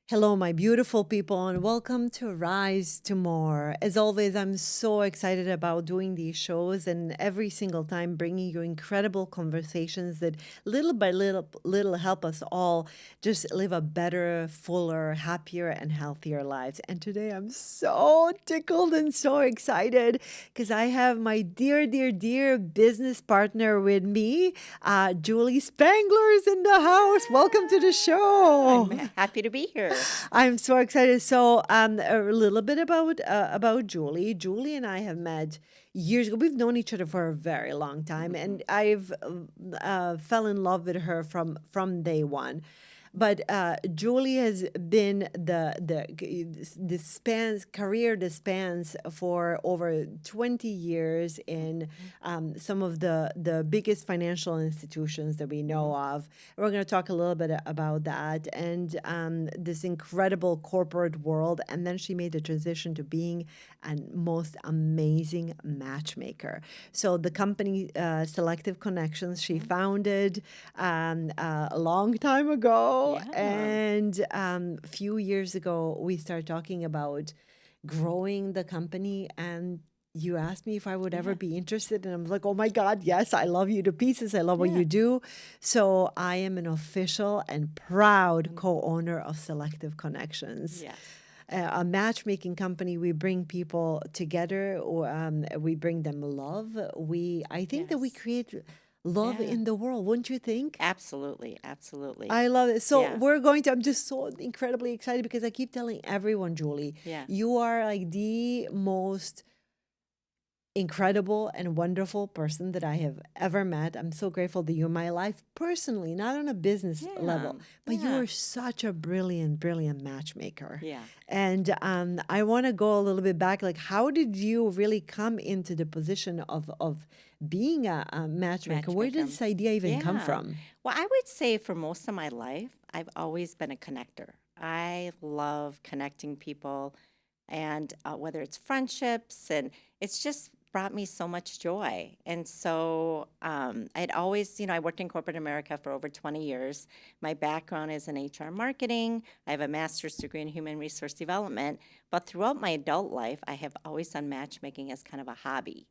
Hello, my beautiful people, and welcome to Rise to More. As always, I'm so excited about doing these shows and every single time bringing you incredible conversations that little by little help us all just live a better, fuller, happier, and healthier lives. And today I'm so tickled and so excited because I have my dear business partner with me. Julie Spangler is in the house. Welcome to the I'm show. happy to be here. I'm so excited. So, a little bit about Julie. Julie and I have met years ago. We've known each other for a very long time, Mhm. and I've fell in love with her from day one. But Julie has been the spans career that spans for over 20 years in Mhm. some of the biggest financial institutions that we know Mhm. of. We're going to talk a little bit about that and this incredible corporate world. And then she made the transition to being a most amazing matchmaker. So the company Selective Connections she Mhm. founded a long time ago, Yeah. and a few years ago we started talking about growing the company, and you asked me if I would ever Yeah. be interested, and I'm like, oh my God, yes, I love you to pieces. I love what Yeah. you do. So I am an official and proud Mhm. co-owner of Selective Connections, Yes. a matchmaking company. We bring people together, or we bring them love. I think that we Yes. create love Yeah. in the world, wouldn't you think? Absolutely. Absolutely. I love it. So Yeah. I'm just so incredibly excited because I keep telling everyone, Julie, Yeah. you are like the most incredible and wonderful person that I have ever met. I'm so grateful that you're in my life personally, not on a business Yeah. level, but you Yeah. are such a brilliant matchmaker. Yeah. And I want to go a little bit back. Like, how did you really come into the position of being a matchmaker? Where did Matchmaker. this idea even come Yeah. from? Well, I would say for most of my life, I've always been a connector. I love connecting people, and whether it's friendships, and it's just brought me so much joy. And so I'd always, I worked in corporate America for over 20 years. My background is in HR marketing. I have a master's degree in human resource development. But throughout my adult life, I have always done matchmaking as kind of a hobby.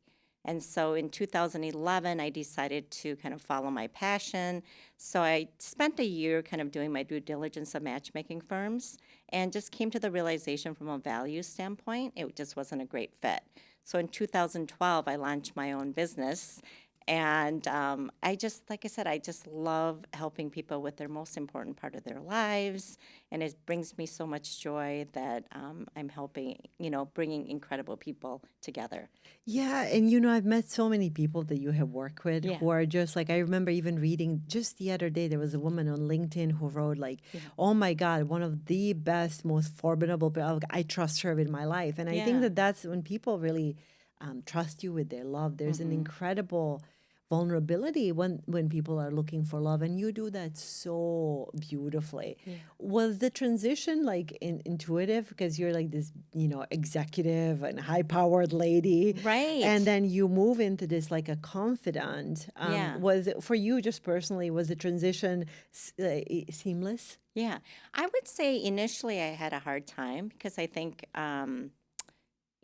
And so in 2011, I decided to kind of follow my passion. So I spent a year kind of doing my due diligence of matchmaking firms and just came to the realization from a value standpoint, it just wasn't a great fit. So in 2012, I launched my own business. And I just, like I said, I just love helping people with their most important part of their lives. And it brings me so much joy that I'm helping, bringing incredible people together. Yeah, and I've met so many people that you have worked with Yeah. who are just like, I remember even reading just the other day, there was a woman on LinkedIn who wrote, like, Yeah. oh my God, one of the best, most formidable people. I trust her with my life. And I think Yeah. that that's when people really trust you with their love. There's an Mm-hmm. incredible vulnerability when people are looking for love, and you do that so beautifully. Yeah. Was the transition like intuitive because you're like this executive and high powered lady, and Right. then you move into this like a confidant? Yeah. Was it for you just personally, was the transition seamless? Yeah. I would say initially I had a hard time because I think,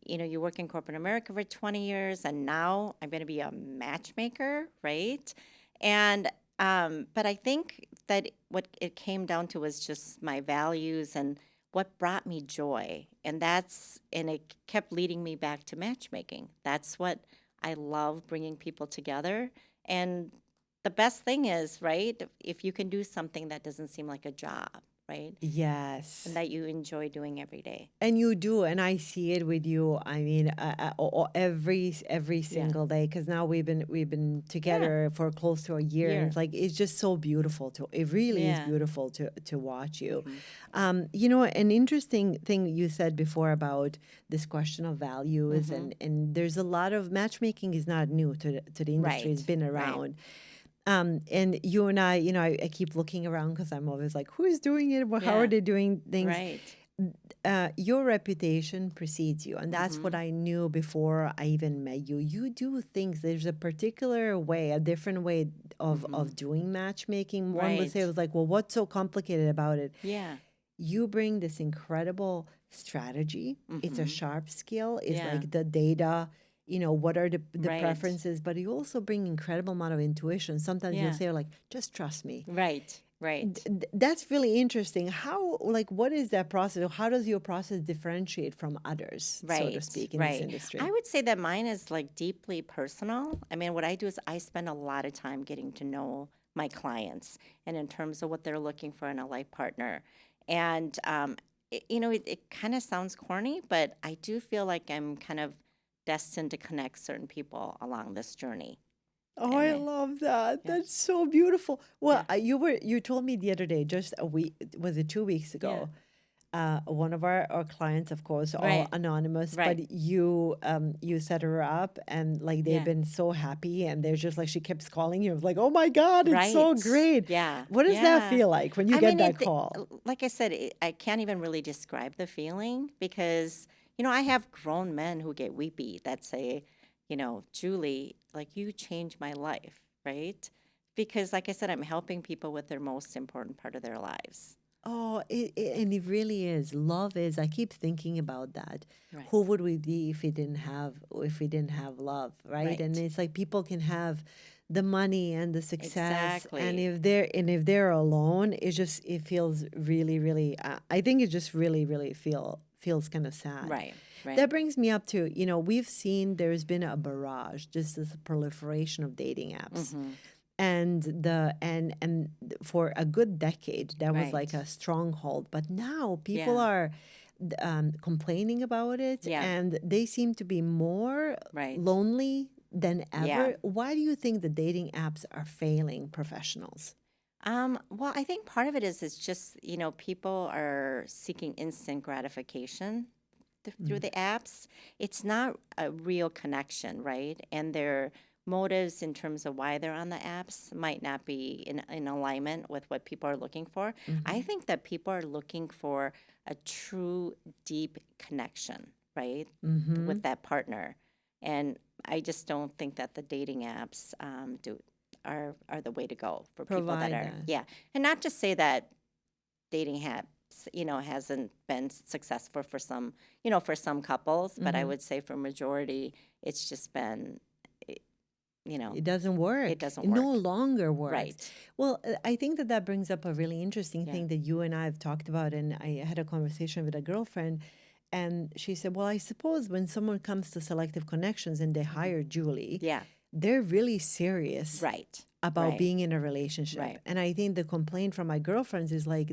you work in corporate America for 20 years and now I'm going to be a matchmaker, right? And, but I think that what it came down to was just my values and what brought me joy. And it kept leading me back to matchmaking. That's what I love, bringing people together. And the best thing is, right, if you can do something that doesn't seem like a job, right? And Yes. that you enjoy doing every day. And you do, and I see it with you. I mean, every Yeah. single day, because now we've been Yeah. together for close to a year, and Year. it's like it's just so beautiful to. It really is Yeah. beautiful to watch you. Hmm. An interesting thing you said before about this question of values, Hmm. and there's a lot of matchmaking is not new to the industry. It's Right. been Right. around. And you and I keep looking around because I'm always like, who is doing it? Well, how are Yeah. they doing things? Right. Your reputation precedes you, and that's what Hmm. I knew before I even met you. You do things. There's a particular way, a different way of Hmm. doing matchmaking. One would say it Right. was like, well, what's so complicated about it? Yeah. you bring this incredible strategy. It's a Mm-hmm. sharp skill. It's Yeah. like the data, what are the Right. preferences, but you also bring incredible amount of intuition. Sometimes you'll Yeah. say like, just trust me. Right. Right. That's really interesting. How, like, what is that process? How does your process differentiate from others, so to Right, speak, in this right. I industry? would say that mine is like deeply personal. I mean, what I do is I spend a lot of time getting to know my clients and in terms of what they're looking for in a life partner. And, it kind of sounds corny, but I do feel like I'm kind of destined to connect certain people along this journey. Oh, And I love that. yeah, That's so beautiful. Well, yeah, you told me the other day, just a week, was it 2 weeks yeah. ago? One of our clients, of course, all Right, anonymous, right. but you set her up, and like they've Yeah, been so happy, and they're just like she keeps calling you, like, oh my God, it's so right. great. Yeah, What does that yeah. feel like when you I get mean, that call? like I said, I can't even really describe the feeling because, I have grown men who get weepy that say, Julie, like you changed my life, right? Because, like I said, I'm helping people with their most important part of their lives. Oh, and it really is. Love is. I keep thinking about that. Right, Who would we be if we didn't have love, right? And right. it's like people can have the money and the success, and Exactly. if they're alone, it feels really, really. I think it just really, really feels kind of sad. Right, right. That brings me up to, we've seen there's been a barrage, just this proliferation of dating apps, Mm-hmm. and for a good decade that was like Right. a stronghold, but now people Yeah, are complaining about it, yeah, and they seem to be more right. lonely than Yeah. ever. Why do you think the dating apps are failing professionals? Well, I think part of it is just, people are seeking instant gratification through Mm. the apps. It's not a real connection, right? And their motives in terms of why they're on the apps might not be in alignment with what people are looking for. I Hmm. think that people are looking for a true, deep connection, right, Hmm. with that partner. And I just don't think that the dating apps are the way to go for people that Provide are, that. yeah. And not just say that dating apps, hasn't been successful for some, for some couples, but I Hmm. would say for majority, it's just been, eh, you know, It doesn't it work. doesn't It no work. longer works. Right. Well, I think that brings up a really interesting Yeah. thing that you and I have talked about. And I had a conversation with a girlfriend, and she said, well, I suppose when someone comes to Selective Connections and they Hmm. hire Julie, Yeah. they're really serious Right. about Right. being in a relationship. Right. And I think the complaint from my girlfriends is like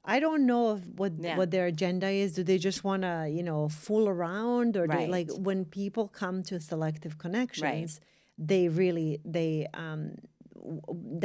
I don't know if Yeah. what their agenda is. Do they just want to, fool around, or they like Right. when people come to Selective Right. Connections, they really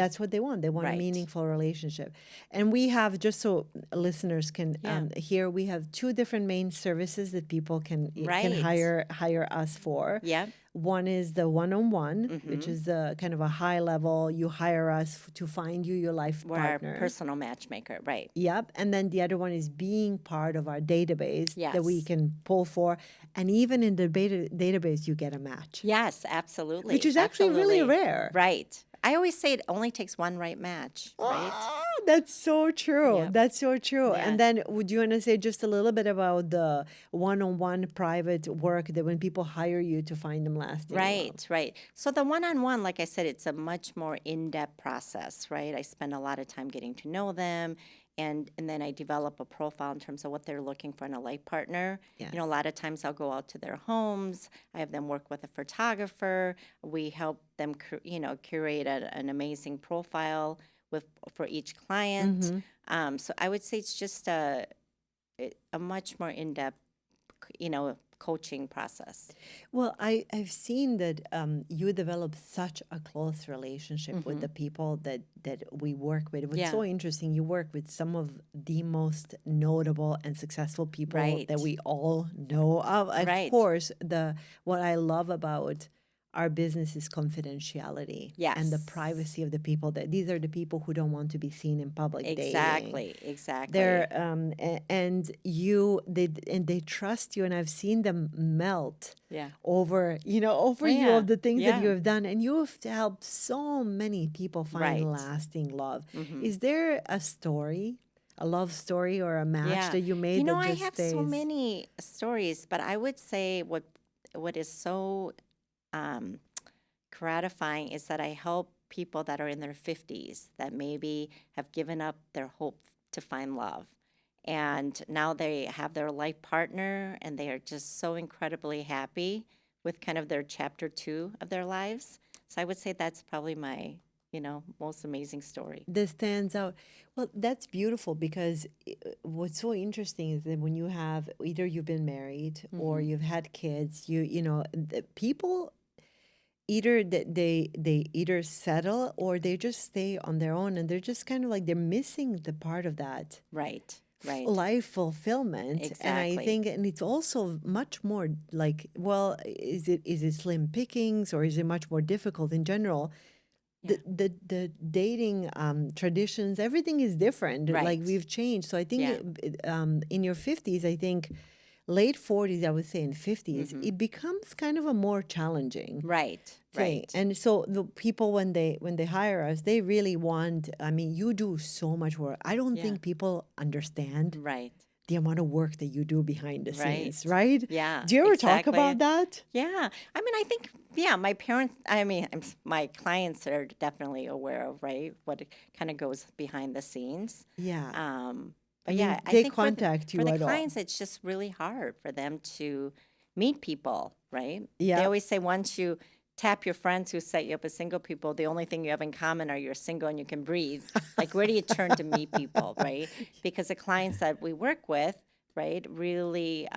that's what they want. They want a Right. meaningful relationship. And we have, just so listeners can Yeah. hear, we have two different main services that people can Right. hire us for. Yep. One is the one-on-one, which Mm-hmm. is the kind of a high level. You hire us to find you your life We're our partner. personal matchmaker. Right. Yep. And then the other one is being part of our database that we Yes. can pull for. And even in the database, you get a match, Yes, which absolutely. is actually really Absolutely. rare. Right. I always say it only takes one right match, right? Ah, that's so true. Yep. That's so true. Yeah. And then would you want to say just a little bit about the one-on-one private work that when people hire you to find them lasting love? Right, right. So the one-on-one, like I said, it's a much more in-depth process, right? I spend a lot of time getting to know them, and then I develop a profile in terms of what they're looking for in a life partner. Yes. A lot of times I'll go out to their homes. I have them work with a photographer. We help them, curate an amazing profile for each client. Mm-hmm. So I would say it's just a much more in-depth, coaching process. Well, I've seen that you develop such a close relationship with Hmm. the people that we work with. What's Yeah. so interesting, you work with some of the most notable and successful people that Right. we all know of. Of Right. course, what I love about our business is confidentiality and the Yes. privacy of the people. That these are the people who don't want to be seen in public dating. Exactly. They're Exactly. and they trust you, and I've seen them melt Yeah. over Oh you, yeah. of the things that you Yeah. have done, and you've helped so many people find Right. lasting love. Hmm. Is there a story a love story or a match Yeah. that you You made know, that I just have so stays? many stories, but I would say what is so um, gratifying is that I help people that are in their 50s that maybe have given up their hope to find love. And now they have their life partner and they are just so incredibly happy with kind of their chapter 2 of their lives. So I would say that's probably my, most amazing story. This stands out. Well, that's beautiful because what's so interesting is that when you have either you've been married or Hmm. you've had kids, people either they either settle or they just stay on their own, and they're just kind of like they're missing the part of that Right, right. life fulfillment. And I Exactly. think, and it's also much more like, well, is it slim pickings, or is it much more difficult in general? Yeah. The dating traditions, everything is different. Like, Right. we've changed. So I think Yeah. in your 50s, I think late 40s, I would say in 50s, Hmm. it becomes kind of a more challenging Right, thing. right. And so the people, when they hire us, they really want, I mean, you do so much work. I don't Yeah. think people understand Right, the amount of work that you do behind the right. scenes, right? Yeah, Do you ever talk exactly. about that? Yeah. I mean, I think, yeah, my parents, my clients are definitely aware of, right, what kind of goes behind the scenes. Yeah. I But mean, yeah, I they think contact for you the at all. clients, it's just really hard for them to meet people, right? They Yeah. always say once you tap your friends who set you up as single people, the only thing you have in common are you're single and you can breathe. Like, where do you turn to meet people, right? Because the clients that we work with, right, really,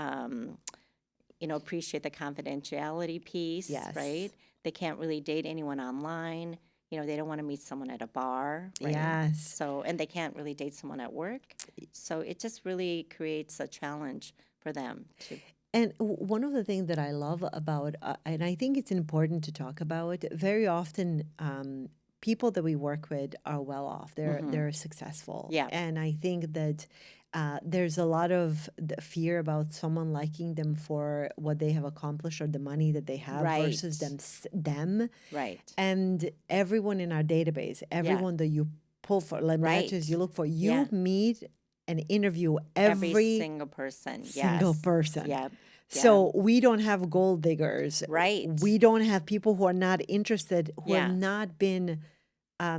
appreciate the confidentiality piece, Yes. right? They can't really date anyone online. They don't want to meet someone at a bar, right? Yes. So, and they can't really date someone at work. So it just really creates a challenge for them to. And one of the things that I love about, and I think it's important to talk about, very often people that we work with are well off. Hmm. They're successful, Yeah. and I think that there's a lot of fear about someone liking them for what they have accomplished or the money that they have versus Right. them, Right. and everyone in our database, Yeah. everyone that you pull for, like matches Right. you look for, you Yeah. meet and interview Every every single person. single Yes. person. Yeah. Yeah. So we don't have gold diggers. Right. We don't have people who are not interested, who have Yeah. not been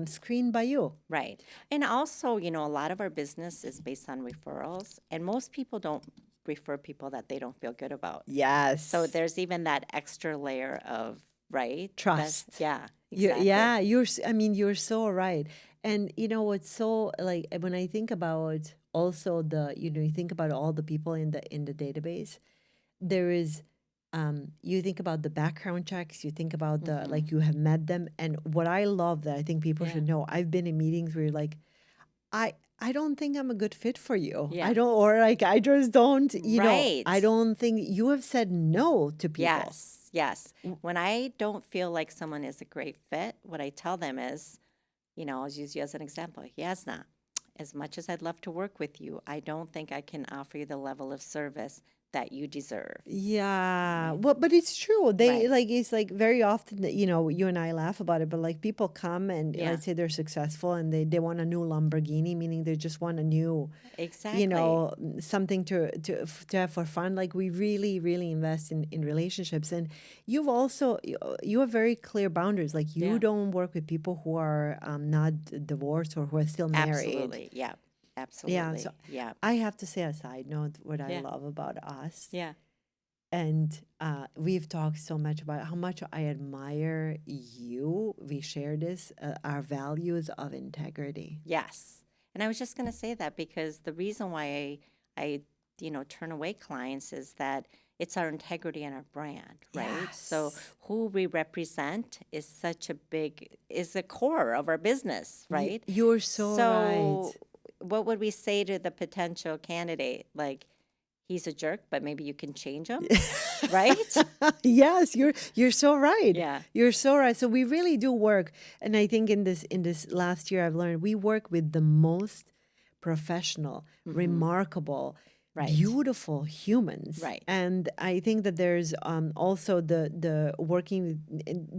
screened by you. Right. And also, a lot of our business is based on referrals, and most people don't refer people that they don't feel good about. So Yes. there's even that extra layer of, right? That's, Trust. yeah, You, exactly. yeah, I mean, you're so right. And what's so, like, when I think about also you think about all the people in the database, there is you think about the background checks, you think about the, Mm-hmm. like, you have met them. And what I love that I think people Yeah. should know, I've been in meetings where you're like, I don't think I'm a good fit for you. Yeah. I don't, or like, I just don't, Right. I don't think you have said no to people. Yes. Yes. When I don't feel like someone is a great fit, what I tell them is, I'll use you as an example. Yasna, as much as I'd love to work with you, I don't think I can offer you the level of service that you deserve. Yeah, Right. well, but it's true. They, Right. like, it's like very often that, you and I laugh about it, but like people come and Yeah. let's say they're successful and they want a new Lamborghini, meaning they just want a new, Exactly. something to have for fun. Like, we really, really invest in relationships. And you've also, you have very clear boundaries. Like, you Yeah. don't work with people who are not divorced or who are still married. Absolutely. Yeah. Yeah, so Absolutely. Yeah. I have to say a side note, what I Yeah. love about us. Yeah. And we've talked so much about how much I admire you. We share this, our values of integrity. Yes. And I was just going to say that because the reason why I turn away clients is that it's our integrity and our brand, right? So Yes. who we represent is is the core of our business, right? You're so right. So what would we say to the potential candidate? Like, he's a jerk, but maybe you can change him, right? Yes, you're so right. Yeah. You're so right. So we really do work, and I think in this last year I've learned we work with the most professional, remarkable, Right. beautiful humans. Right. And I think that there's also the working.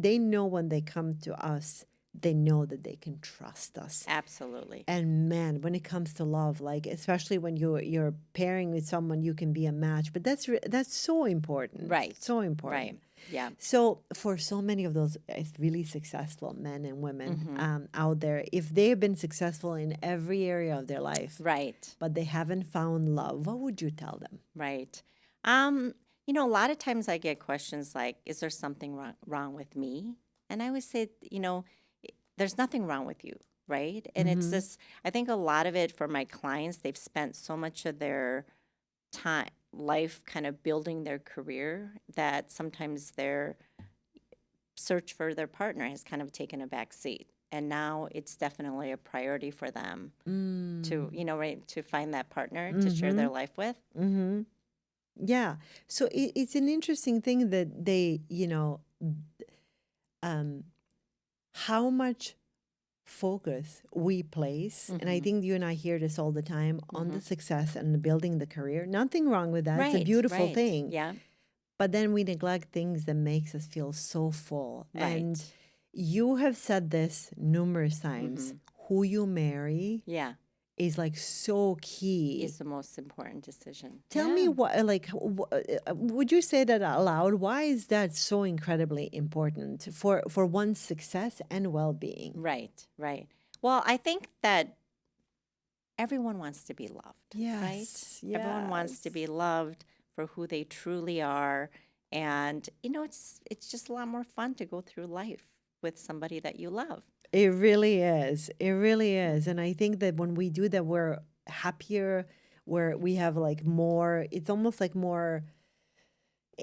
They know when they come to us they know that they can trust us. Absolutely. And man, when it comes to love, like especially when you're pairing with someone, you can be a match. But that's so important, Right. so important. Right. Yeah. So for so many of those really successful men and women Mm-hmm. out there, if they have been successful in every area of their life, Right. but they haven't found love, what would you tell them? Right. A lot of times I get questions like, is there something wrong with me? And I always say, there's nothing wrong with you, right? And it's Mm-hmm. this, I think a lot of it for my clients, they've spent so much of their time, life kind of building their career that sometimes their search for their partner has kind of taken a back seat. And now it's definitely a priority for them to, right, to find that partner to share Mm-hmm. their life with. Mm-hmm. Yeah. So it's an interesting thing that they, um, how much focus we place, and I Mm-hmm. think you and I hear this all the time, on Mm-hmm. the success and building the career. Nothing wrong with that. It's a Right, beautiful right. thing. Yeah, But then we neglect things that makes us feel so full. And right. you have said this numerous times. Mm-hmm. Who you marry Yeah, is like so key. is the most important decision. Tell Yeah. me what, like, would you say that out loud? Why is that so incredibly important for one's success and well-being? Right, right. Well, I think that everyone wants to be loved, right? Yes, Everyone wants to yes. be loved for who they truly are. And, it's just a lot more fun to go through life with somebody that you love. It really is. It really is. And I think that when we do that, we're happier, where we have like more, it's almost like more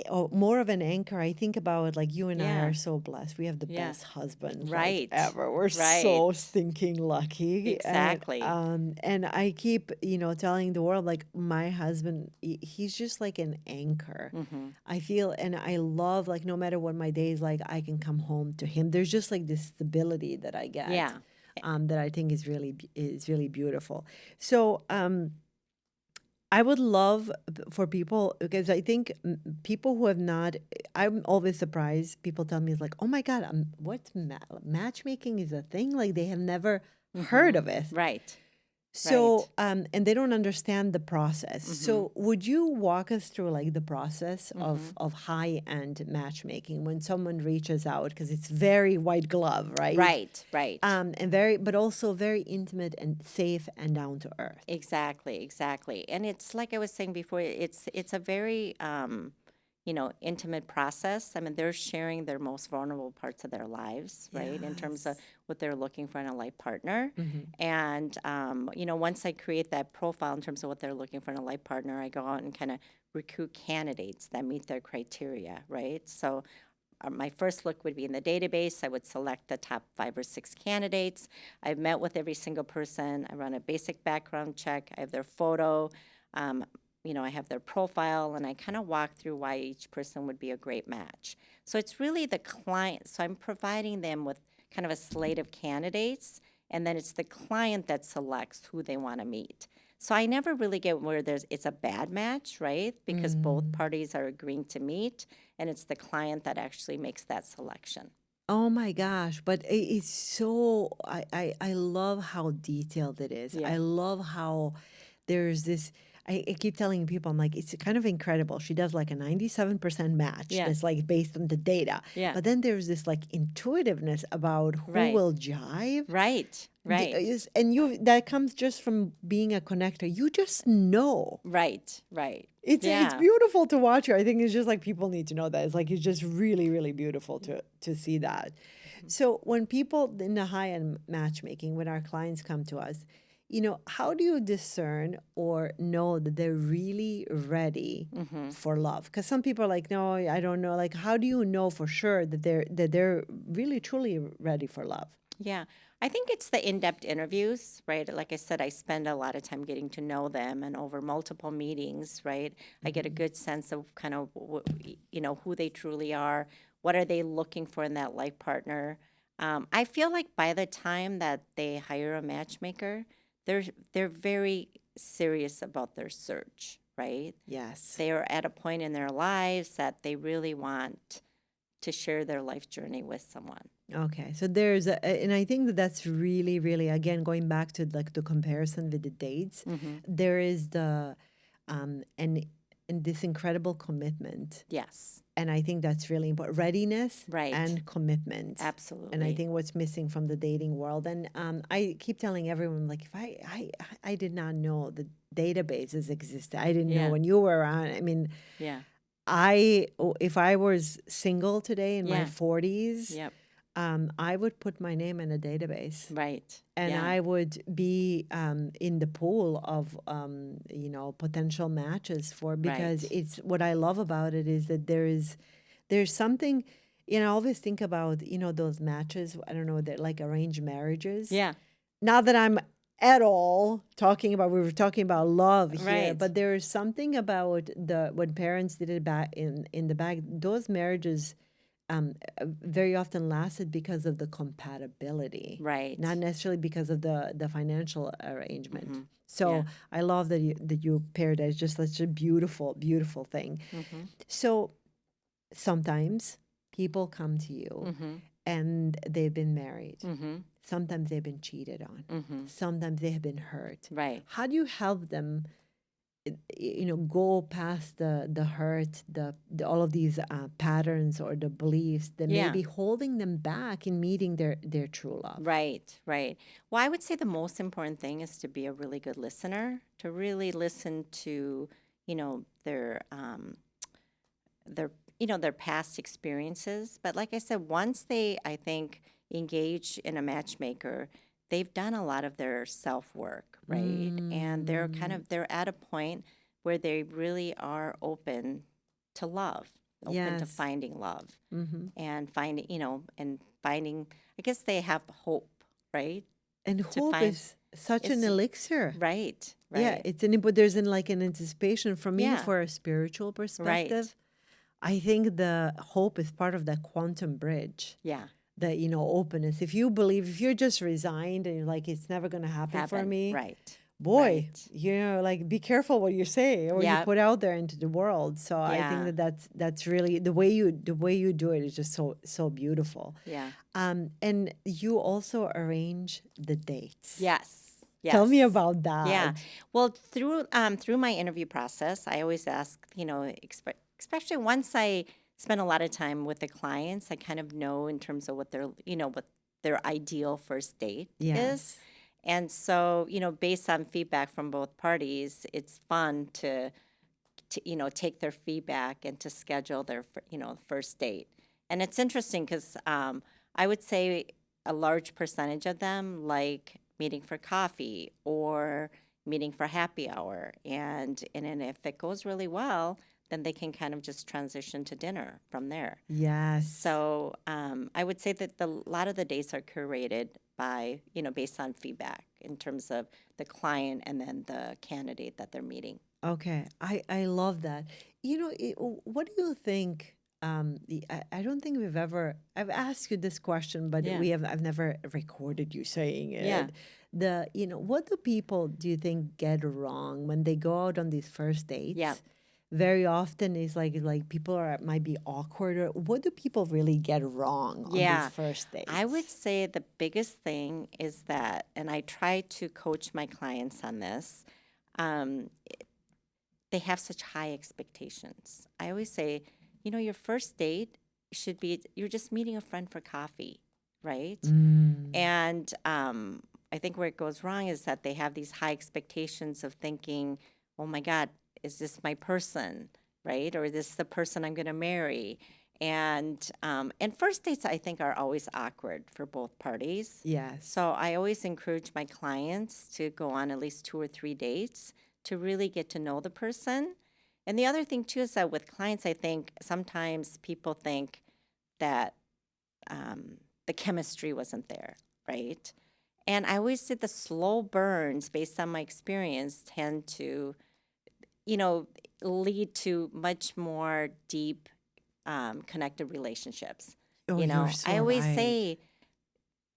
of an anchor. I think about like you and I Yeah, are so blessed. We have the yeah. best husband like Right, ever. We're right. so stinking lucky. Exactly. And I keep, telling the world like my husband, he's just like an anchor. Mm-hmm. I feel and I love like no matter what my day is like, I can come home to him. There's just like this stability that I get. Yeah. That I think is really beautiful. So I would love for people because I think people who have not. I'm always surprised. People tell me it's like, oh my god, what's matchmaking is a thing? Like they have never heard Mm-hmm. of it. Right, right. So, and they don't understand the process. Mm-hmm. So, would you walk us through like the process Mm-hmm. of high end matchmaking when someone reaches out because it's very white glove, right? Right, right. And very, but also very intimate and safe and down to earth. Exactly, exactly. And it's like I was saying before, it's a very intimate process. I mean, they're sharing their most vulnerable parts of their lives, right? In terms of Yes. what they're looking for in a life partner. Mm-hmm. And once I create that profile in terms of what they're looking for in a life partner, I go out and kind of recruit candidates that meet their criteria, right? So my first look would be in the database. I would select the top 5 or 6 candidates. I've met with every single person. I run a basic background check. I have their photo. Um, I have their profile, and I kind of walk through why each person would be a great match. So it's really the client. So I'm providing them with kind of a slate of candidates, and then it's the client that selects who they want to meet. So I never really get where it's a bad match, right? Because both parties are agreeing to meet, and it's the client that actually makes that selection. Oh my gosh, but it's so I love how detailed it is. Yeah. I love how there's this I keep telling people, I'm like, it's kind of incredible. She does like a 97% match Yeah. that's like based on the data. Yeah. But then there's this like intuitiveness about who Right. will jive. Right. Right. And that comes just from being a connector. You just know. Right. Right. It's Yeah. beautiful to watch her. I think it's just like people need to know that. It's like it's just really, really beautiful to see that. So when people in the high end matchmaking, when our clients come to us, how do you discern or know that they're really ready Mm-hmm. for love? Because some people are like, no, I don't know. Like, how do you know for sure that they're really truly ready for love? Yeah. I think it's the in-depth interviews, right? Like I said, I spend a lot of time getting to know them, and over multiple meetings, right? I get a good sense of kind of who they truly are. What are they looking for in that life partner? I feel like by the time that they hire a matchmaker, they're very serious about their search, right? Yes. They are at a point in their lives that they really want to share their life journey with someone. Okay, so there's and I think that that's really, really, again, going back to like the comparison with the dates, Mm-hmm. there is and this incredible commitment. Yes. And I think that's really important. Readiness Right. and commitment. And I Absolutely. think what's missing from the dating world. And I keep telling everyone, like, if I did not know the databases existed. I didn't know Yeah. when you were around. I mean, Yeah. if I was single today in my Yeah. 40s, Yep. I would put my name in a database. Right. And Yeah. I would be in the pool of, potential matches because Right. it's what I love about it is that there's something, I always think about, those matches. I don't know, that like arranged marriages. Yeah. Not that I'm at all talking about, we were talking about love here, Right. but there is something about when parents did it back in the back, those marriages very often lasted because of the compatibility, Right. not necessarily because of the financial arrangement. Mm-hmm. So Yeah. I love that you paired that. It's just such a beautiful, beautiful thing. Mm-hmm. So sometimes people come to you Mm-hmm. and they've been married. Mm-hmm. Sometimes they've been cheated on. Mm-hmm. Sometimes they have been hurt. Right. How do you help them, go past the hurt, all of these patterns or the beliefs that may Yeah. be holding them back in meeting their true love? Right. Right. Well, I would say the most important thing is to be a really good listener, to really listen to, their their past experiences. But like I said, once they, I think, engage in a matchmaker, they've done a lot of their self work, right? And Mm, they're at a point where they really are open to love, open to yes. finding love Hmm. and finding, I guess they have hope, right? And To hope find is such an it's elixir. right, Yeah, right. but there's like an anticipation for me, Yeah, for a spiritual right. perspective. I think the hope is part of that quantum bridge. Yeah. That, openness. If you're just resigned and you're like, it's never going to happen for Happen. me, Right. boy, Right. like, be careful what you say or you Yeah. put out there into the world. So I think Yeah. that's really the way you do it is just so beautiful. Yeah. And you also arrange the dates. Yes. Tell me Yes. about Yeah. that. Well, through my interview process, I always ask, especially once I spend a lot of time with the clients, I kind of know in terms of what their ideal first date is. Yes. And so, based on feedback from both parties, it's fun to take their feedback and to schedule their first date. And it's interesting because I would say a large percentage of them like meeting for coffee or meeting for happy hour, and then if it goes really well, then they can kind of just transition to dinner from there. Yes. So I would say that a lot of the dates are curated by, based on feedback in terms of the client and then the candidate that they're meeting. Okay, I love that. What do you think? I don't think I've asked you this question, but Yeah. I've never recorded you saying Yeah. it. What do people, do you think, get wrong when they go out on these first Yeah. dates? Very often is like people might be awkward, or what do people really get wrong on these Yeah. first I would dates? say the biggest thing is that, and I try to coach my clients on this, um, they have such high expectations. I always say, your first date should be, you're just meeting a friend for coffee, right? Mm, And I think where it goes wrong is that they have these high expectations of thinking, oh my God, is this my person, right? Or is this the person I'm going to marry? And first dates, I think, are always awkward for both parties. yes. So I always encourage my clients to go on at least 2 or 3 dates to really get to know the person. And the other thing too is that with clients, I think sometimes people think that the chemistry wasn't there, right? And I always say the slow burns, based on my experience, tend to, you know, lead to much more deep, connected relationships. Oh, you're I so always right. say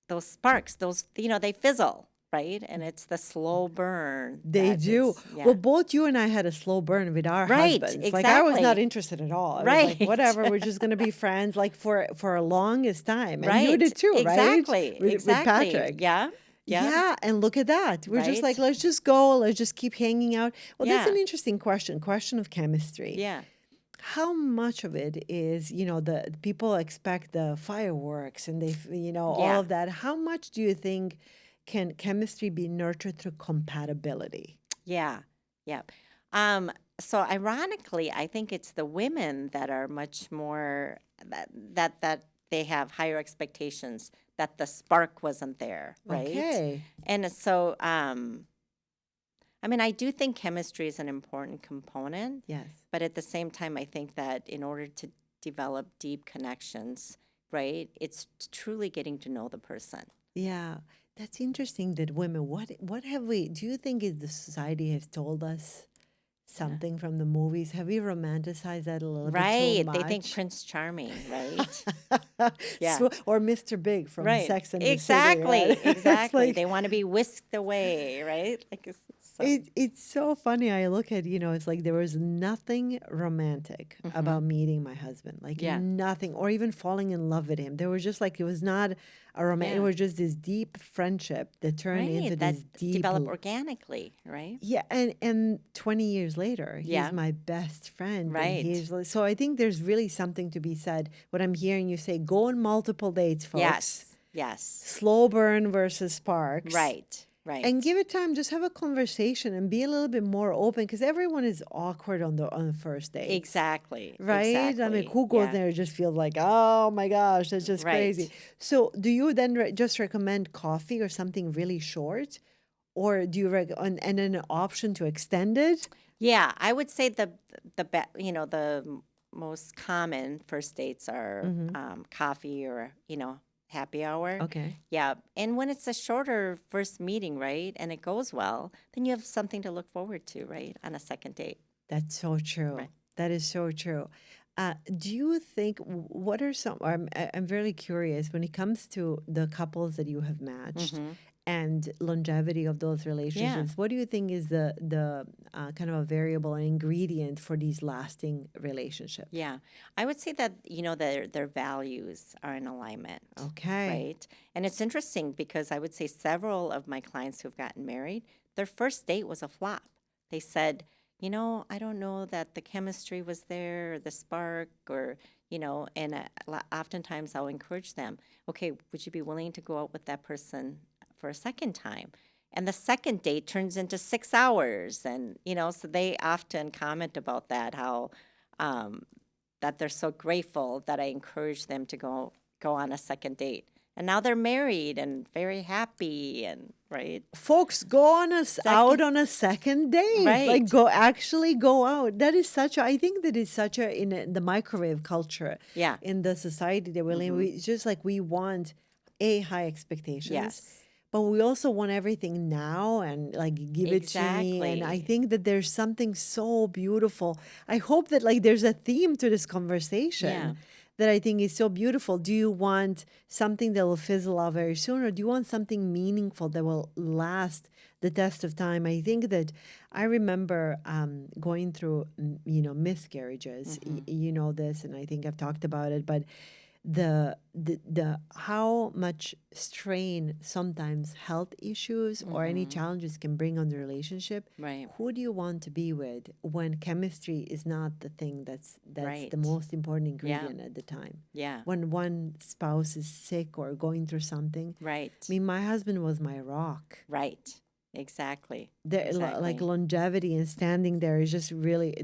those sparks, they fizzle, right? And it's the slow burn They that do. it's, Well, yeah. both you and I had a slow burn with our Right, husbands. Like I was not exactly. interested at all. I was like, Right. whatever, we're just gonna be friends like for a longest time. And you Right. did too, right? Exactly. With Exactly. Patrick. Yeah. Yeah. Yeah, and look at that. We're just like, Right. let's just go, let's just keep hanging out. Well, that's an Yeah. interesting question of chemistry. Yeah. How much of it is, the people expect the fireworks and all Yeah. of that. How much do you think can chemistry be nurtured through compatibility? Yeah. Yeah. Um, so ironically, I think it's the women that are much more that they have higher expectations that the spark wasn't there, right? Okay. And so I mean, I do think chemistry is an important component, Yes. but at the same time, I think that in order to develop deep connections, right, it's truly getting to know the person. Yeah. That's interesting that women, what have we, do you think is the society has told us Yeah. something from the movies? Have we romanticized that a little bit too Right. They think much? Prince Charming, right? Yeah. Or Mr. Big from Right. Sex and the City, Exactly. right? It's Exactly. like They want to be whisked away, right? Like so. it's so funny. I look at, it's like there was nothing romantic about meeting my husband. Like Yeah. nothing, or even falling in love with him. There was just like it was not a romantic, it Yeah. was just this deep friendship that turned into Right. That this deep develop organically, right? yeah, and 20 years later, he's Yeah. my best friend. And Right. so I think there's really something to be said. What I'm hearing you say, go on multiple dates, folks. Yes. Yes. Slow burn versus sparks. Right. Right. And give it time. Just have a conversation and be a little bit more open because everyone is awkward on the first date. Exactly. Right? I mean, Exactly. who goes Yeah. there and just feels like, oh my gosh, that's just crazy. Right. So, do you then just recommend coffee or something really short? Or do you and then an option to extend it? Yeah, I would say the most common first dates are coffee or happy hour. Okay. Yeah, and when it's a shorter first meeting, right, and it goes well, then you have something to look forward to, right, on a second date. That's so true. Right. That is so true. Do you think what are some? I'm very curious when it comes to the couples that you have matched and longevity of those relationships. What do you think is the kind of a variable and ingredient for these lasting relationships? Yeah, I would say that their values are in alignment. Okay. Right, and it's interesting because I would say several of my clients who've gotten married, their first date was a flop. They said, I don't know that the chemistry was there, or the spark, or, and oftentimes I'll encourage them, okay, would you be willing to go out with that person for a second time? And the second date turns into 6 hours. And, so they often comment about that, how that they're so grateful that I encouraged them to go on a second date. And now they're married and very happy and right. Folks, go on out on a second date. Right. Like go out. That is I think that is such in the microwave culture. Yeah. In the society that we're in, it's just like we want high expectations. Yes. But we also want everything now and like give it to me. And I think that there's something so beautiful. I hope that like there's a theme to this conversation. Yeah. That I think is so beautiful. Do you want something that will fizzle out very soon, or do you want something meaningful that will last the test of time? I think that I remember going through, miscarriages. You know this, and I think I've talked about it, but the how much strain sometimes health issues or any challenges can bring on the relationship. Right. Who do you want to be with when chemistry is not the thing that's Right. the most important ingredient at the time? Yeah. When one spouse is sick or going through something. Right. I mean, my husband was my rock. Right. Exactly. Like longevity and standing there is just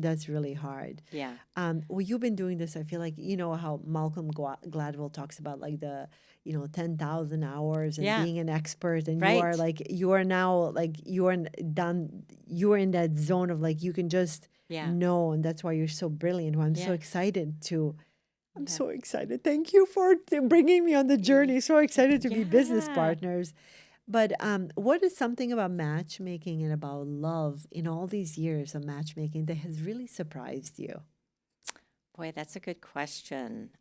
that's really hard. Yeah. Well, you've been doing this. I feel like how Malcolm Gladwell talks about like the 10,000 hours and being an expert, and you are now like you are in that zone of like you can just know, and that's why you're so brilliant. Well, I'm so excited to. I'm so excited. Thank you for bringing me on the journey. So excited to be business partners. But what is something about matchmaking and about love in all these years of matchmaking that has really surprised you? Boy, that's a good question.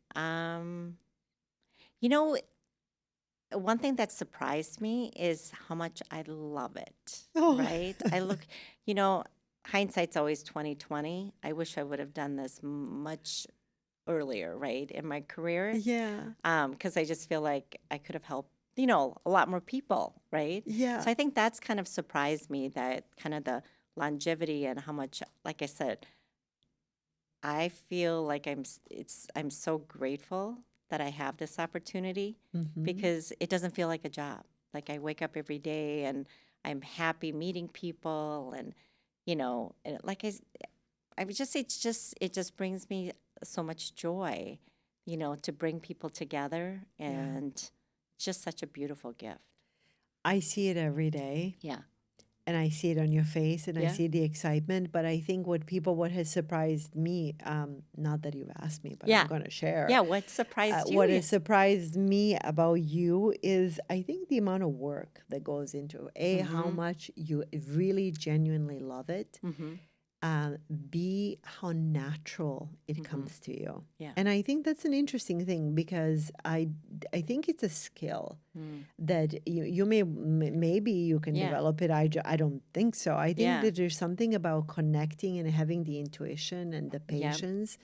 one thing that surprised me is how much I love it, Oh, right? I look, you know, hindsight's always 2020. I wish I would have done this much earlier, right, in my career. yeah, Because I just feel like I could have helped, a lot more people, right? yeah. So I think that's kind of surprised me, that kind of the longevity and how much, like I said, I feel like I'm so grateful that I have this opportunity, Hmm. because it doesn't feel like a job. Like I wake up every day and I'm happy meeting people, and and like I would just say, it just brings me so much joy, to bring people together, Yeah. and it's just such a beautiful gift. I see it every day. Yeah. And I see it on your face and I Yeah. see the excitement. But I think what has surprised me, not that you've asked me, but I'm Yeah. going to share. Yeah. What surprised you? What Yeah. has surprised me about you is I think the amount of work that goes into A, how Mm-hmm. much you really genuinely love it. Mm-hmm. B, how natural it Mm-hmm. comes to you. Yeah. And I think that's an interesting thing because I think it's a skill Mm. that maybe you can Yeah. develop it. I don't think so. I think Yeah. that there's something about connecting and having the intuition and the Yeah. patience,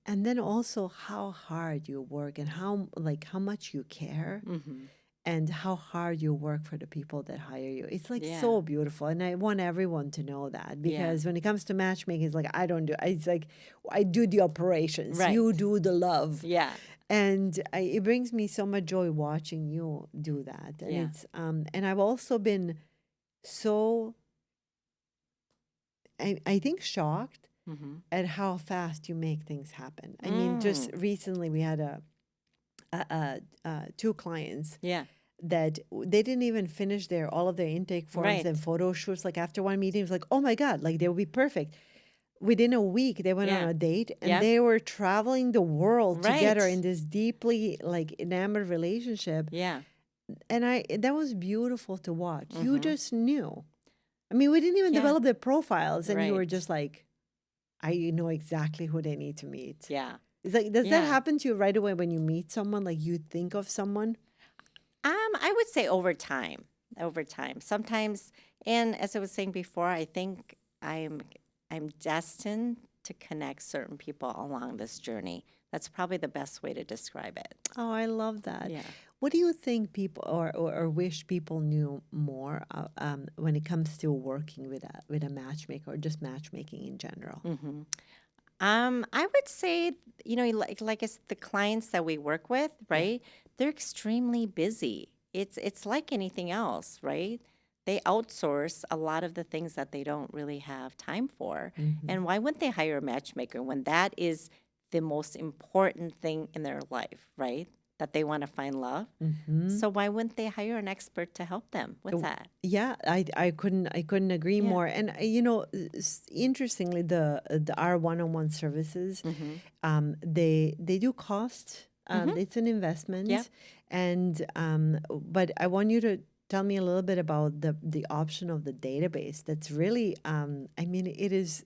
and then also how hard you work and how much you care Mm-hmm. and how hard you work for the people that hire you. It's like Yeah. so beautiful. And I want everyone to know that Yeah. because when it comes to matchmaking, it's like I don't do it's like I do the operations. You Right. do the love. Yeah. And it brings me so much joy watching you do that. And Yeah. it's and I've also been so I think shocked Mm-hmm. at how fast you make things happen. I mean, just Mm. recently we had two clients Yeah. that they didn't even finish all of their intake forms and Right. photo shoots. Like after one meeting, it was like, oh my God, like they will be perfect. Within a week, they went on Yeah. a date and Yeah. they were traveling the world together in Right. this deeply like enamored relationship. Yeah. And that was beautiful to watch. You Mm-hmm. just knew. I mean, we didn't even Yeah. develop their profiles, and you were Right. just like, I know exactly who they need to meet. Yeah. It's like, does that Yeah. happen to you right away when you meet someone? Like you think of someone? I would say over time. Over time. Sometimes, and as I was saying before, I think I'm destined to connect certain people along this journey. That's probably the best way to describe it. Oh, I love that. Yeah. What do you think people or wish people knew more when it comes to working with a matchmaker or just matchmaking in general? Mm-hmm. I would say, like it's the clients that we work with, Yeah. right? They're extremely busy. It's like anything else, right? They outsource a lot of the things that they don't really have time for. Hmm. And why wouldn't they hire a matchmaker when that is the most important thing in their life, right? That they want to find love. Hmm. So why wouldn't they hire an expert to help them with that? Yeah, I couldn't agree Yeah. more. And interestingly, the our one-on-one services, Mm-hmm. they do cost. Mm-hmm. It's an Yeah. investment, and but I want you to tell me a little bit about the option of the database. That's really, I mean, it is.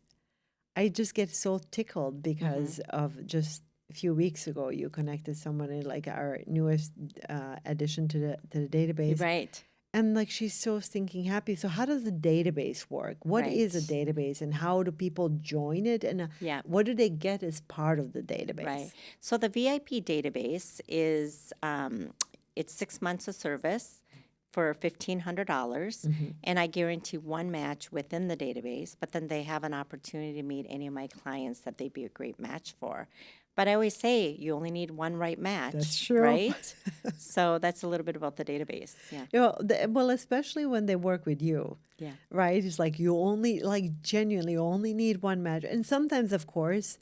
I just get so tickled Mm-hmm. because of just a few weeks ago you connected someone in like our newest addition to the database, Right. and like she's so stinking happy. So how does the database work? What is a Right. database and how do people join it? And Yeah. what do they get as part of the Right. database? So the VIP database is it's 6 months of service for $1,500, Hmm. and I guarantee one match within the database. But then they have an opportunity to meet any of my clients that they'd be a great match for. But I always say you only need one right That's match, true. right? So that's a little bit about the database. Yeah. Well, especially when they work with you, Yeah. right? It's like you only, like genuinely only need one match. And sometimes, of course,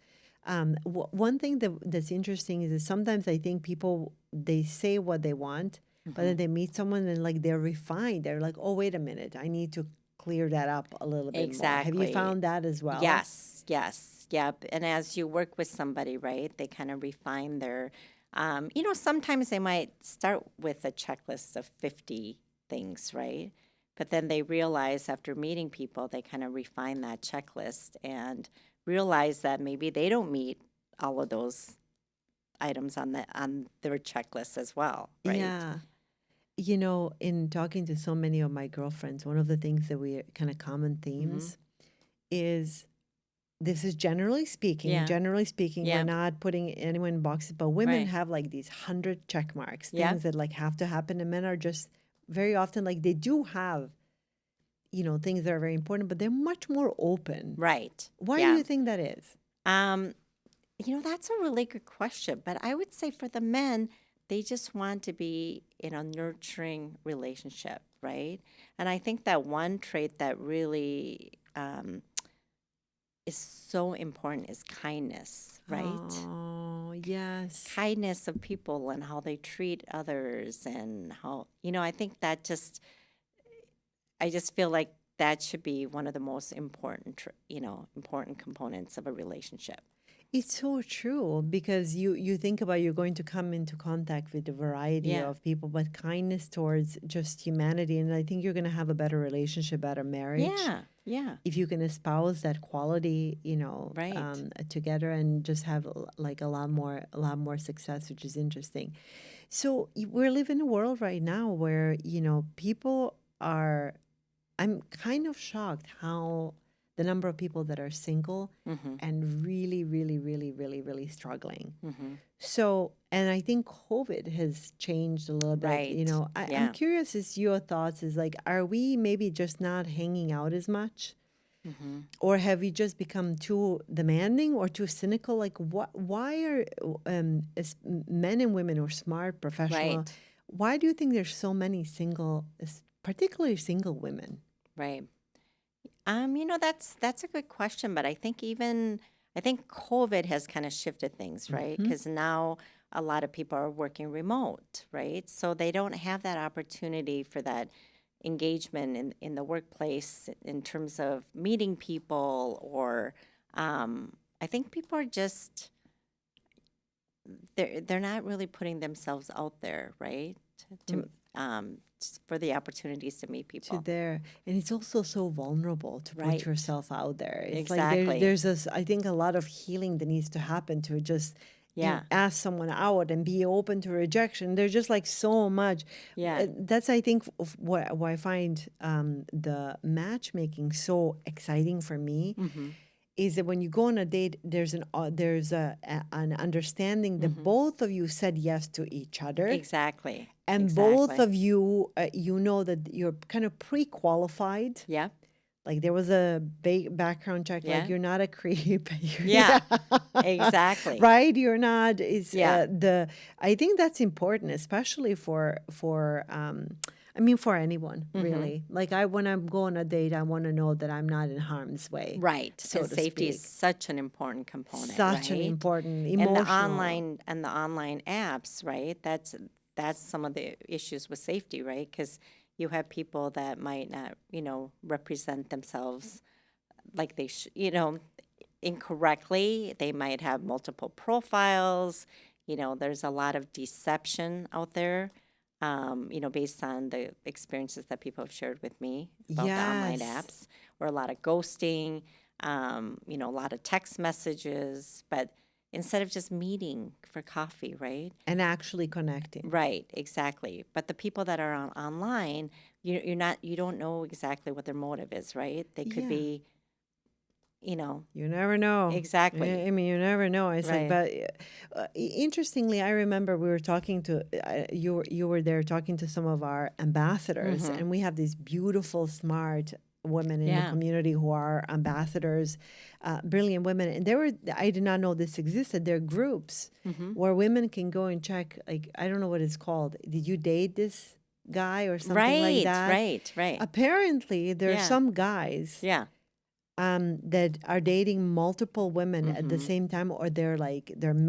one thing that's interesting is that sometimes I think people, they say what they want, but Hmm. then they meet someone and like they're refined. They're like, oh, wait a minute, I need to clear that up a little bit more. Have you Exactly. found that as well? Yes, yes, yep. And as you work with somebody, right, they kind of refine their, sometimes they might start with a checklist of 50 things, right? But then they realize after meeting people, they kind of refine that checklist and realize that maybe they don't meet all of those items on their checklist as well, right? Yeah. in talking to so many of my girlfriends, one of the things that we kind of common themes is this is generally speaking. Yeah. Generally speaking, we're Yeah. not putting anyone in boxes, but women Right. have like these 100 check marks, Yeah. things that like have to happen, and men are just very often like they do have, things that are very important, but they're much more open. Right. Why do Yeah. you think that is? That's a really good question. But I would say for the men, they just want to be in a nurturing relationship, right? And I think that one trait that really is so important is kindness, right? Oh, yes. Kindness of people and how they treat others and how, I think that I just feel like that should be one of the most important, important components of a relationship. It's so true because you think about you're going to come into contact with a variety Yeah. of people, but kindness towards just humanity. And I think you're going to have a better relationship, better marriage. Yeah. Yeah. If you can espouse that quality, Right. together and just have like a lot more success, which is interesting. So we're living in a world right now where, people are, I'm kind of shocked how the number of people that are single and really, really, really, really, really struggling. So, and I think COVID has changed a little bit. Right. I'm Yeah. curious as your thoughts is like, are we maybe just not hanging out as much? Or have we just become too demanding or too cynical? Like, why are men and women who are smart, professional, Right. why do you think there's so many single, particularly single women? Right. That's a good question, but I think COVID has kind of shifted things, right? Because now a lot of people are working remote, right? So they don't have that opportunity for that engagement in the workplace in terms of meeting people or I think people are just they're not really putting themselves out there, right? To for the opportunities to meet To people. there, and it's also so vulnerable to put Right. yourself out there. It's like Exactly. there's this, I think, a lot of healing that needs to happen to just Yeah. ask someone out and be open to rejection. There's just like so much. Yeah. That's I think what I find the matchmaking so exciting for me. Is that when you go on a date, there's an understanding that both of you said yes to each other. Exactly. And both of you, know that you're kind of pre-qualified. Yeah. Like there was a background check. Yeah. Like you're not a creep. Yeah. Exactly. Right? You're not. Is Yeah. I think that's important, especially for for anyone really. Like when I'm going on a date, I want to know that I'm not in harm's way. Right. So and to safety speak. is such an important component. Such an right? important And emotional. the online apps, right? That's some of the issues with safety, right? Because you have people that might not, represent themselves like they incorrectly. They might have multiple profiles. There's a lot of deception out there. Based on the experiences that people have shared with me about the online Yes. apps, or a lot of ghosting, a lot of text messages, but instead of just meeting for coffee, right? And actually connecting. Right, exactly. But the people that are online, you don't know exactly what their motive is, right? They could Yeah. be, You never know. Exactly. I mean, you never know. It's like, Right. but interestingly, I remember we were talking to you were there talking to some of our ambassadors, and we have these beautiful, smart women in the Yeah. community who are ambassadors, brilliant women, and I did not know this existed. There are groups where women can go and check. Like I don't know what it's called. Did you date this guy or something like that? Right. Apparently, there are Yeah. some guys. Yeah. That are dating multiple women at the same time, or they're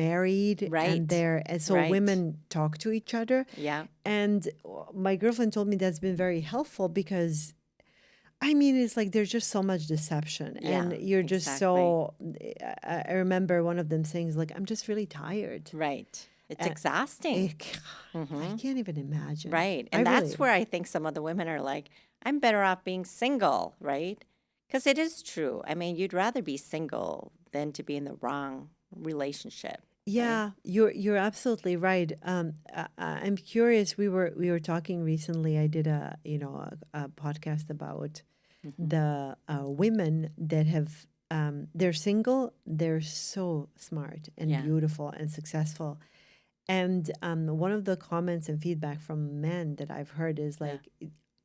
married, Right. and so Right. women talk to each other. Yeah. And my girlfriend told me that's been very helpful because, I mean, it's like there's just so much deception, and Yeah, you're just so. I remember one of them saying, "Like I'm just really tired." Right. It's And exhausting. I can't even imagine. Right. I And that's really- where I think some of the women are like, I'm better off being single, right? Because it is true. I mean, you'd rather be single than to be in the wrong relationship. Yeah, you're absolutely right. I'm curious. We were talking recently. I did a podcast about Hmm. the women that have they're single. They're so smart and Yeah. beautiful and successful. And one of the comments and feedback from men that I've heard is Yeah. like,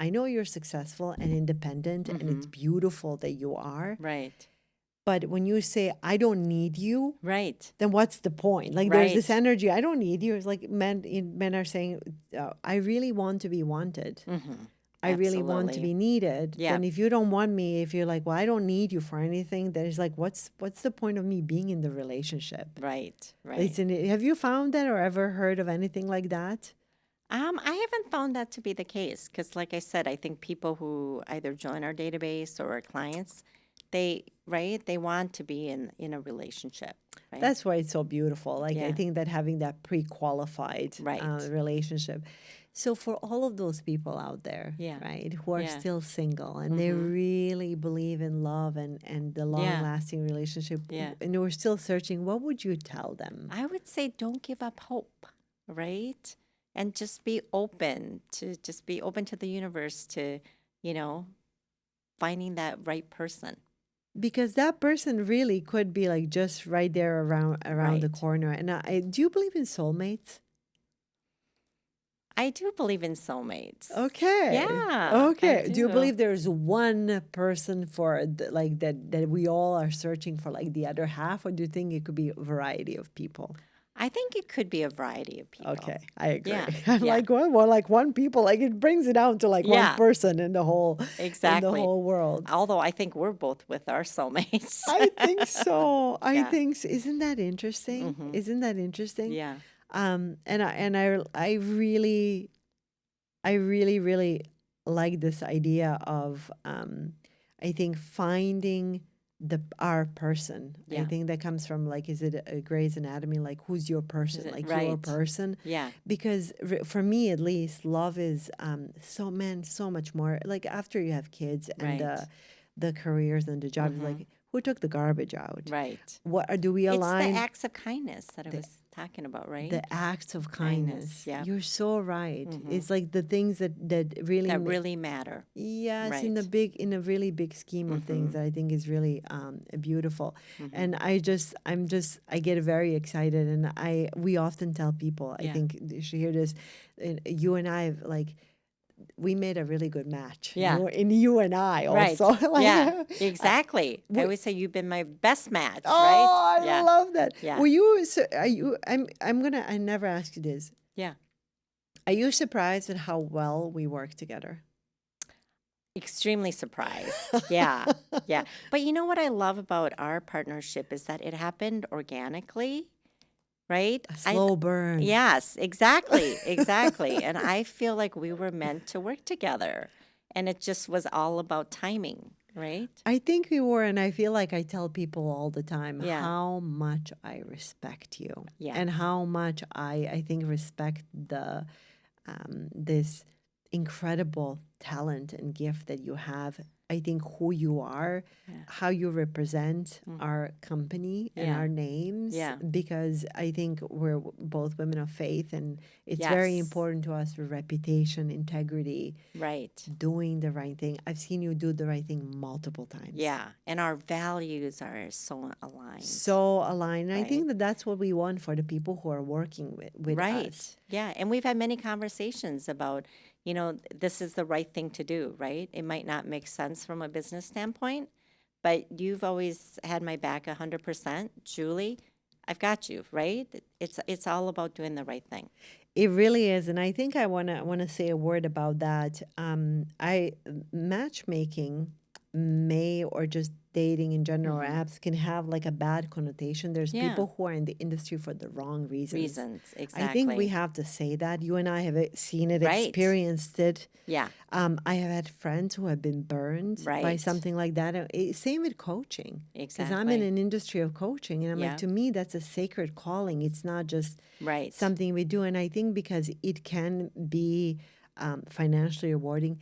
I know you're successful and independent, and it's Hmm. beautiful that you are. Right. But when you say, I don't need you, Right. then what's the point? Like there's this Right. energy, I don't need you. It's like men are saying, I really want to be wanted. Hmm. I really want to Absolutely. be needed. Yeah. Then if you don't want me, if you're like, well, I don't need you for anything, then it's like, what's the point of me being in the relationship? Right. Right. Listen, have you found that or ever heard of anything like that? I haven't found that to be the case because, like I said, I think people who either join our database or our clients, they want to be in a relationship, right? That's why it's so beautiful. Like I Yeah. think that having that pre-qualified Right. relationship. So for all of those people out there, Yeah. right, who are Yeah. still single and they Mm-hmm. really believe in love and the Yeah. long-lasting relationship, Yeah. and we're still searching, what would you tell them? I would say don't give up hope, right? And just be open to the universe to, you know, finding that right person. Because that person really could be like just right there around the Right. corner. And I do you believe in soulmates? I do believe in soulmates. Okay. Yeah, I Okay. Do you do. believe there's one person for like that we all are searching for like the other half, or do you think it could be a variety of people? I think it could be a variety of people. Okay, I agree. Yeah, I'm yeah, like, well, like one people, like it brings it down to like one yeah, person in the exactly. whole world. Although I think we're both with our soulmates. I think so. I Yeah. think isn't that interesting? Hmm. Isn't that interesting? Yeah. I really like this idea of I think finding our person. I Yeah. think that comes from like, is it a Grey's Anatomy? Like, who's your Is person? it Like your right? person. Yeah. Because for me at least, love is so much more. Like after you have kids and Right. the careers and the jobs, Hmm. like who took the garbage out? Right. Do we It's the align? acts of kindness that I was talking about, right? The acts of Kindness. kindness. Yeah. You're so right. Hmm. It's like the things that really That really matter. yes, Right. in a really big scheme of things Hmm. that I think is really beautiful. Hmm. And I get very excited, and we often tell people, I Yeah. think you should hear this, you and I like we made a really good match. Yeah. You and I Right. also like Yeah. Exactly. I we- always say you've been my best match, oh, right? I Yeah. love that. Yeah. Were you are you I never asked you this. Yeah. Are you surprised at how well we work together? Extremely surprised. Yeah. Yeah. But you know what I love about our partnership is that it happened organically, right? A slow burn. Yes, exactly. Exactly. And I feel like we were meant to work together. And it just was all about timing, right? I think we were, and I feel like I tell people all the time Yeah. how much I respect you, Yeah. and how much I think respect the this incredible talent and gift that you have. I think who you are, Yeah. how you represent our company and Yeah. our names, Yeah. because I think we're both women of faith, and it's very Yes. important to us for reputation, integrity, Right. doing the right thing. I've seen you do the right thing multiple times. Yeah. And our values are so aligned. So aligned. And I think Right. that that's what we want for the people who are working with Right. us. Yeah. And we've had many conversations about, this is the right thing to do, right? It might not make sense from a business standpoint, but you've always had my back 100%. Julie, I've got you, right? It's all about doing the right thing. It really is, and I think I wanna say a word about that. I matchmaking may, or just dating in general, or apps can have like a bad connotation. There's Yeah. people who are in the industry for the wrong reasons. Exactly. I think we have to say that. You and I have seen it, Right. experienced it. Yeah. I have had friends who have been burned by Right. something like that. Same with coaching. Because I'm in Exactly. an industry of coaching, and I'm Yeah. like, to me, that's a sacred calling. It's not just Right. something we do. And I think because it can be financially rewarding,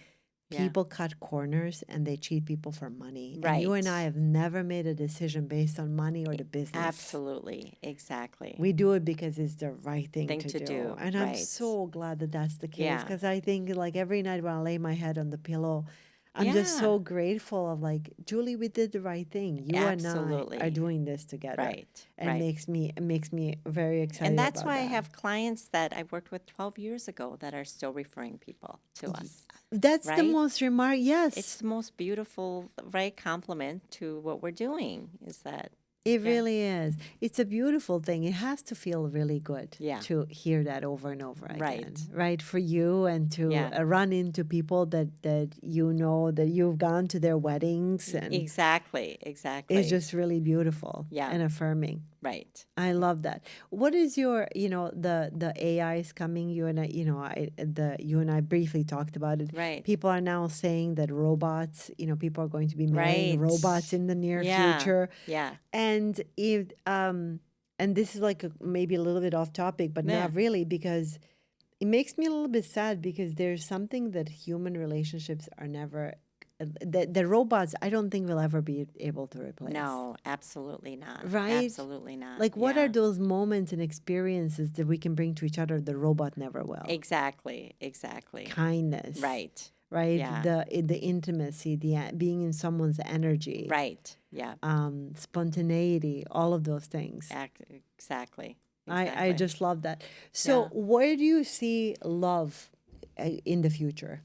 Yeah. people cut corners and they cheat people for money. And you and I Right. have never made a decision based on money or the business. Absolutely. Exactly. We do it because it's the right thing Thing to to do. do. And I'm Right. so glad that that's the case Yeah. because I think like every night when I lay my head on the pillow, I'm just Yeah. so grateful of like, Julie, we did the right thing. You and I are Absolutely. doing this together. Right. And Right. it makes me very excited And that's about why I that. have clients that I worked with 12 years ago that are still referring people to us. That's the Right? most It's yes. the most beautiful, right, compliment to what we're doing is that, It yeah, really is. It's a beautiful thing. It has to feel really good Yeah. to hear that over and over again, Right. right? For you and to Yeah. run into people that you know that you've gone to their weddings and exactly, exactly. it's just really beautiful Yeah. and affirming. Right. I love that. What is your, the AI is coming. You and I briefly talked about it. Right. People are now saying that robots, people are going to be marrying Right. robots in the near Yeah. future. Yeah. And if and this is like maybe a little bit off topic, but Yeah. not really because it makes me a little bit sad because there's something that human relationships are never the robots I don't think will ever be able to replace. No, absolutely not. Right? Absolutely not. Like what Yeah. are those moments and experiences that we can bring to each other the robot never will? Exactly. Exactly. Kindness. Right. Right? Yeah. The intimacy, being in someone's energy. Right. Yeah. Spontaneity, all of those things. Exactly. I Exactly. just love that. So, Yeah. where do you see love in the future?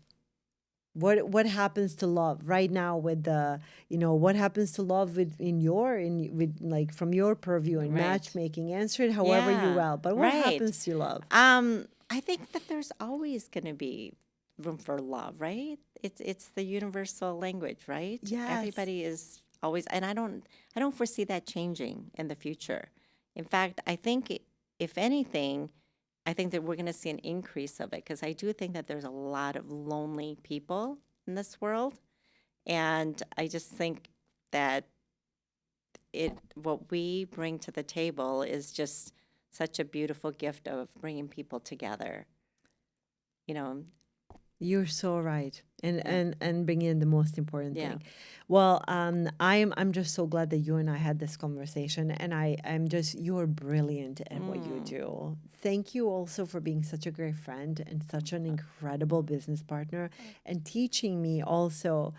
What happens to love right now with what happens to love with like from your purview and Right. matchmaking? Answer it however you Yeah. will. But what Right. happens to love? I think that there's always going to be room for love, right? It's the universal language, right? Yes. Everybody is always, and I don't foresee that changing in the future. In fact, I think if anything, I think that we're going to see an increase of it because I do think that there's a lot of lonely people in this world, and I just think that what we bring to the table is just such a beautiful gift of bringing people together. You know, You're so right, and Yeah. and bringing in the most important Yeah. thing. Well, I'm just so glad that you and I had this conversation, and I'm just you're brilliant at what you do. Thank you also for being such a great friend and such an incredible business partner, and teaching me also,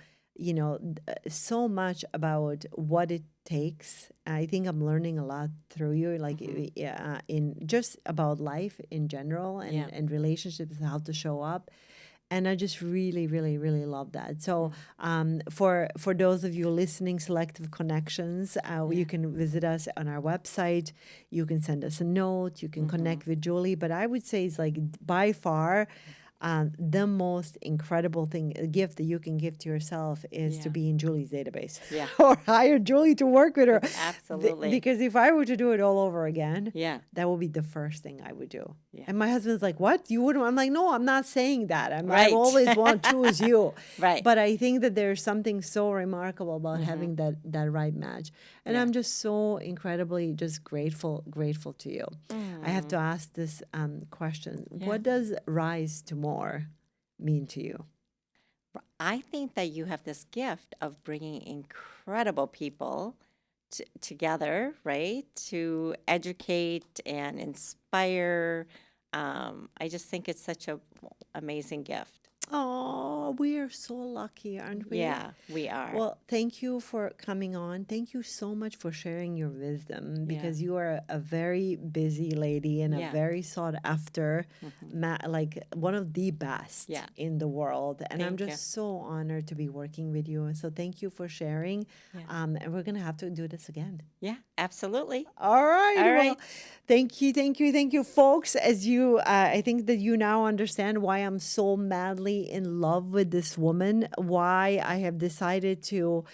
so much about what it takes. I think I'm learning a lot through you, like in just about life in general and Yeah. and relationships, how to show up. And I just really, really, really love that. So, for those of you listening, Selective Connections, you can visit us on our website. You can send us a note. You can connect with Julie. But I would say it's like by far the most incredible gift that you can give to yourself is to Yeah. be in Julie's database. Yeah. Or hire Julie to work with her. Absolutely. Because if I were to do it all over again, Yeah. that would be the first thing I would do. Yeah. And my husband's like, "What? You wouldn't?" I'm like, "No, I'm not saying that. I Right. always want to choose you." Right. But I think that there's something so remarkable about having that right match. And Yeah. I'm just so incredibly just grateful to you. I have to ask this question. What does rise to more mean to you? I think that you have this gift of bringing incredible people together, right? To educate and inspire. I just think it's such a amazing gift. Oh, we are so lucky, aren't we? Yeah, we are. Well, thank you for coming on. Thank you so much for sharing your wisdom because you are a very busy lady and a Yeah. very sought after, like one of the best Yeah. in the world. And I'm Thank you. just so honored to be working with you. So thank you for sharing. Yeah. And we're going to have to do this again. Yeah, absolutely. All right. All Well, right. thank you, folks. As you, I think that you now understand why I'm so madly in love with this woman. Why I have decided to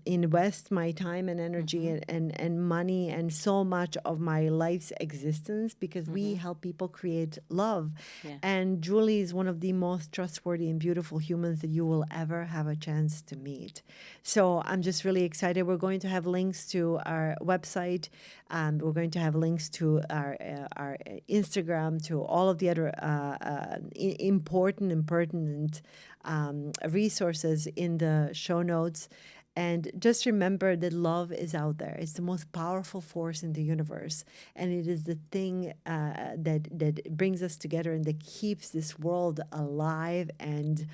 invest my time and energy and money and so much of my life's existence because we help people create love. Yeah. And Julie is one of the most trustworthy and beautiful humans that you will ever have a chance to meet. So I'm just really excited. We're going to have links to our website. We're going to have links to our Instagram, to all of the other important and pertinent important resources in the show notes. And just remember that love is out there. It's the most powerful force in the universe. And it is the thing that brings us together and that keeps this world alive. And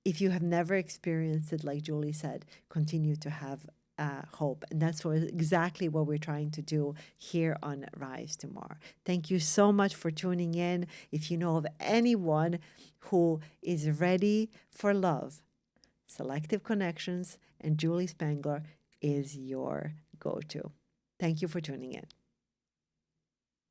if you have never experienced it, like Julie said, continue to have hope. And that's exactly what we're trying to do here on Rise to More. Thank you so much for tuning in. If you know of anyone who is ready for love, Selective Connections and Julie Spangler is your go-to. Thank you for tuning in.